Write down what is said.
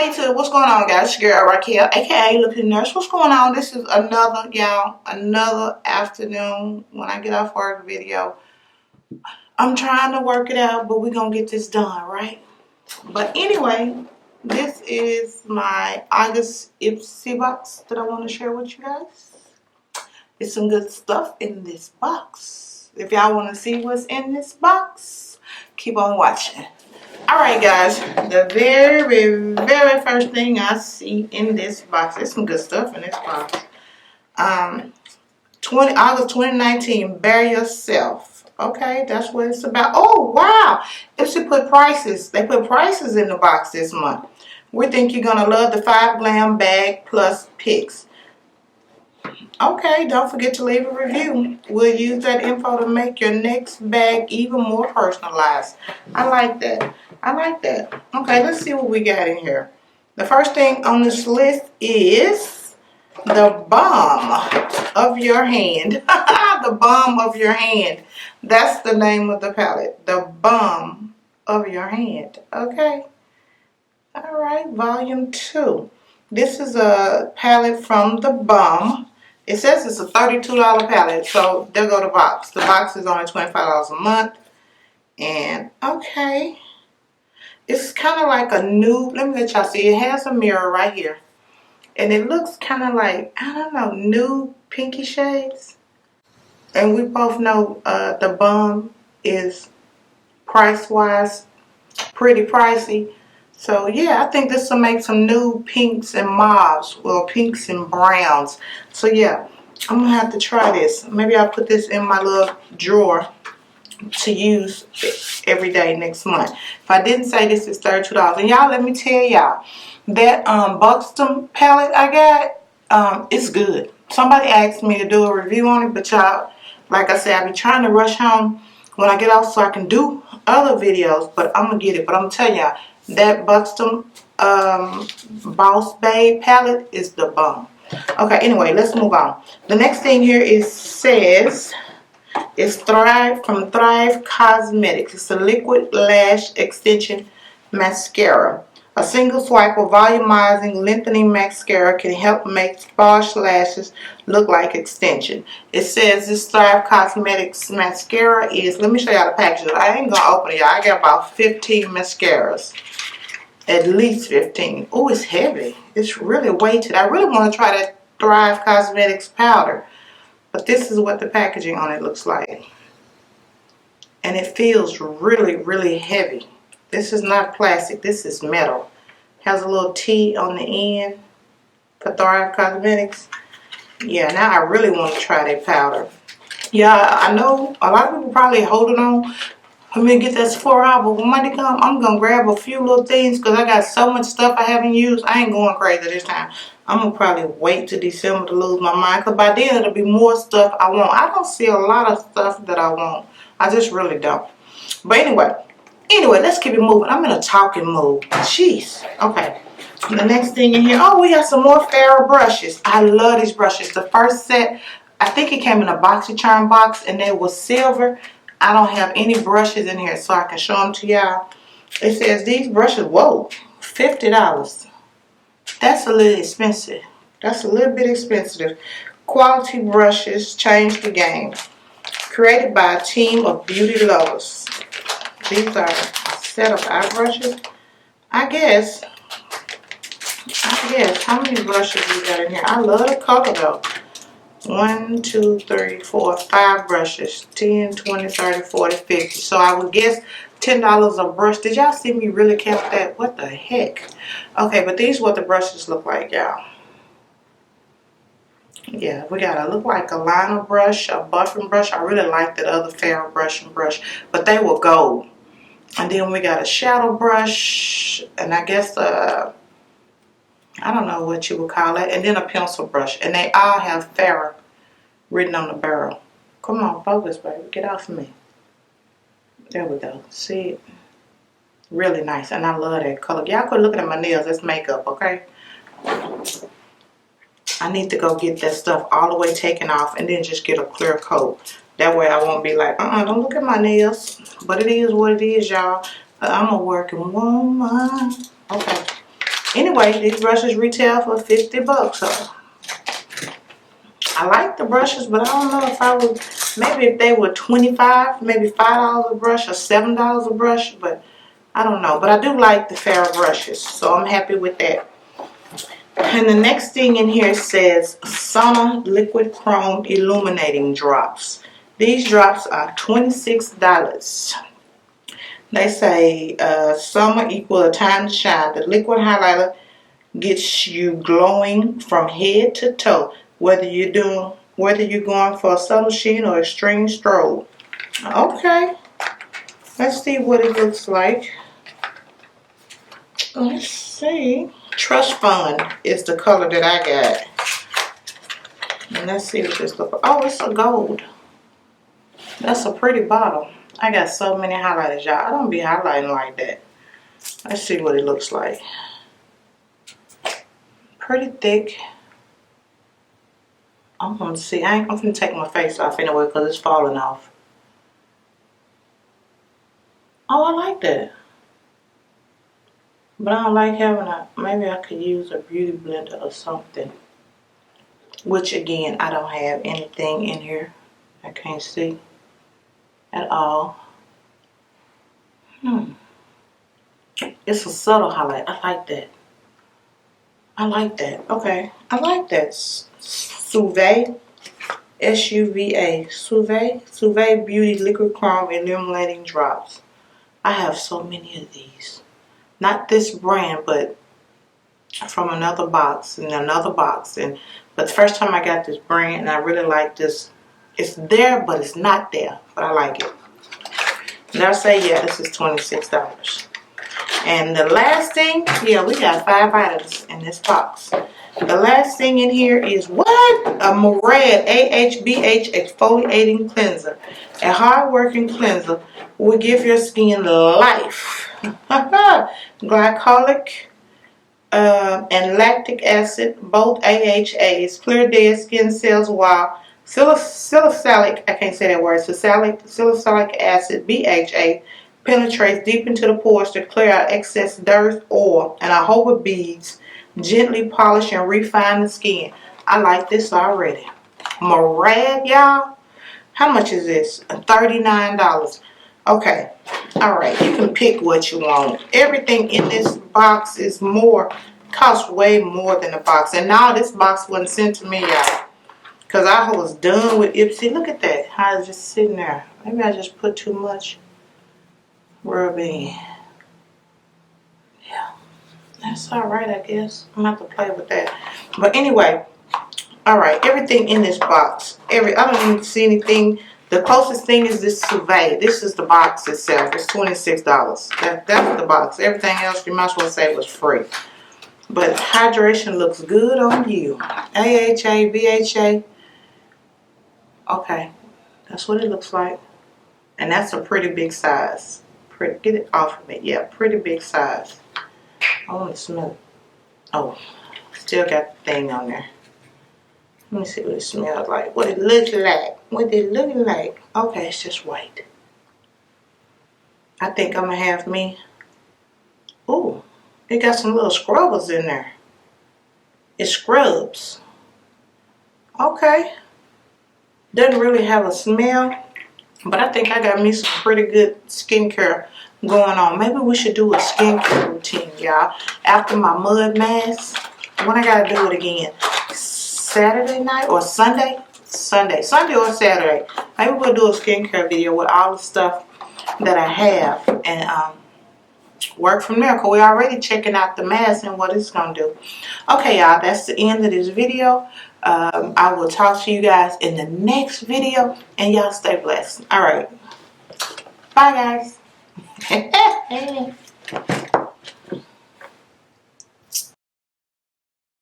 Hey, to what's going on, guys? It's your girl Raquel, aka Lilcutenurse. What's going on? This is another, y'all, another afternoon when I get off work video. I'm trying to work it out, but we're gonna get this done, right? But anyway, this is my August Ipsy box that I want to share with you guys. There's some good stuff in this box. If y'all want to see what's in this box, keep on watching. Alright guys, the very first thing I see in this box, there's some good stuff in this box. August 2019, Bury Yourself. Okay, that's what it's about. Oh wow, Ipsy put prices. They put prices in the box this month. We think you're gonna love the 5 glam bag plus picks. Okay, don't forget to leave a review. We'll use that info to make your next bag even more personalized. I like that. I like that. Okay, let's see what we got in here. The first thing on this list is the balm of your hand. The balm of your hand. That's the name of the palette. The balm of your hand. Okay. All right, volume 2. This is a palette from the balm. It says it's a $32 palette, so there go the box. The box is only $25 a month. And, okay. It's kind of like a nude. Let me let y'all see. It has a mirror right here. And it looks kind of like, I don't know, nude pinky shades. And we both know the balm is price-wise pretty pricey. So yeah, I think this will make some nude pinks and mauves, well, pinks and browns. So yeah, I'm gonna have to try this. Maybe I'll put this in my little drawer to use every day next month. If I didn't say this is $32, and y'all, let me tell y'all that Buxton palette I got, it's good. Somebody asked me to do a review on it, but y'all, like I said, I be trying to rush home when I get off so I can do other videos, but I'm gonna get it. But I'm telling y'all, that Buxton Boss Babe palette is the bomb. Okay, anyway, let's move on. The next thing here says it's Thrive from Thrive Cosmetics. It's a liquid lash extension mascara. A single swipe of volumizing, lengthening mascara can help make sparse lashes look like extension. It says this Thrive Cosmetics mascara is, let me show y'all the package. I ain't gonna open it, y'all. I got about 15 mascaras. At least 15. Oh, it's heavy. It's really weighted. I really want to try that Thrive Cosmetics powder. But this is what the packaging on it looks like. And it feels really heavy. This is not plastic. This is metal. Has a little T on the end for Thrive Cosmetics. Yeah, now I really want to try that powder. Yeah, I know a lot of people probably holding on. I'm going to get that F.A.R.A, but when Monday comes, I'm going to grab a few little things because I got so much stuff I haven't used. I ain't going crazy this time. I'm going to probably wait till December to lose my mind because by then it'll be more stuff I want. I don't see a lot of stuff that I want. I just really don't. But anyway, let's keep it moving. I'm in a talking mood. Jeez. Okay. The next thing in here, oh, we got some more F.A.R.A brushes. I love these brushes. The first set, I think it came in a BoxyCharm box and they were silver. I don't have any brushes in here so I can show them to y'all. It says these brushes, whoa, $50. That's a little expensive. That's a little bit expensive. Quality brushes change the game. Created by a team of beauty lovers. These are a set of eye brushes. I guess. How many brushes we got in here? I love the color though. 1, 2, 3, 4, 5 brushes. 10, 20, 30, 40, 50. So I would guess $10 a brush. Did y'all see me really count that? What the heck? Okay, but these are what the brushes look like, y'all. Yeah, we got a look like a liner brush, a buffing brush. I really like that other F.A.R.A brush, but they were gold. And then we got a shadow brush, and I guess I don't know what you would call it, and then a pencil brush. And they all have F.A.R.A written on the barrel. Come on, focus, baby. Get off of me. There we go. See it? Really nice. And I love that color. Y'all quit looking at my nails. It's makeup, okay? I need to go get that stuff all the way taken off and then just get a clear coat. That way I won't be like, don't look at my nails. But it is what it is, y'all. I'm a working woman. Okay. Anyway, these brushes retail for 50 bucks. So I like the brushes, but I don't know if I would, maybe if they were 25, maybe $5 a brush or $7 a brush, but I don't know. But I do like the F.A.R.A brushes, so I'm happy with that. And the next thing in here says Summer Liquid Chrome Illuminating Drops. These drops are $26. They say summer equal a time to shine. The liquid highlighter gets you glowing from head to toe, whether you're going for a subtle sheen or extreme strobe. Okay, let's see what it looks like. Let's see. Trust Fund is the color that I got. And let's see what this looks like. Oh, it's a gold. That's a pretty bottle. I got so many highlighters, y'all. I don't be highlighting like that. Let's see what it looks like. Pretty thick. I'm gonna see. I'm gonna take my face off anyway because it's falling off. Oh, I like that. But I don't like having maybe I could use a beauty blender or something. Which again, I don't have anything in here. I can't see at all. It's a subtle highlight. I like that. I like that. Okay. I like that. S-U-V-A. S-U-V-A Beauty Liquid Chrome Illuminating Drops. I have so many of these. Not this brand, but from another box and another box. But the first time I got this brand, and I really like this. It's there, but it's not there. But I like it. And I say, yeah, this is $26. And the last thing, yeah, we got 5 items in this box. The last thing in here is what? A Murad AHBH Exfoliating Cleanser. A hard-working cleanser will give your skin life. Glycolic and lactic acid, both AHAs, clear dead skin cells, while salicylic, I can't say that word, salicylic acid, BHA, penetrates deep into the pores to clear out excess dirt, oil, and a whole of beads, gently polish and refine the skin. I like this already. Murad, y'all. How much is this? $39. Okay. Alright, you can pick what you want. Everything in this box is costs way more than the box. And now this box wasn't sent to me, y'all. Because I was done with Ipsy. Look at that. How it's just sitting there. Maybe I just put too much rub in. Yeah. That's alright, I guess. I'm going to have to play with that. But anyway. Alright, everything in this box. I don't even see anything. The closest thing is this Survey. This is the box itself. It's $26. That's the box. Everything else you might as well say was free. But hydration looks good on you. AHA, BHA. Okay, that's what it looks like. And that's a pretty big size. Get it off of me. Yeah, pretty big size. I want to smell it. Oh, still got the thing on there. Let me see what it smells like. What it looks like. What it looking like. Okay, it's just white. I think I'm going to have me. Ooh, it got some little scrubbers in there. It scrubs. Okay. Doesn't really have a smell. But I think I got me some pretty good skincare going on. Maybe we should do a skincare routine, y'all. After my mud mask. When I got to do it again. Saturday night or Sunday? Sunday or Saturday. Maybe we'll do a skincare video with all the stuff that I have and work from there, because we're already checking out the mask and what it's going to do. Okay, y'all, that's the end of this video. I will talk to you guys in the next video, and y'all stay blessed. All right. Bye, guys.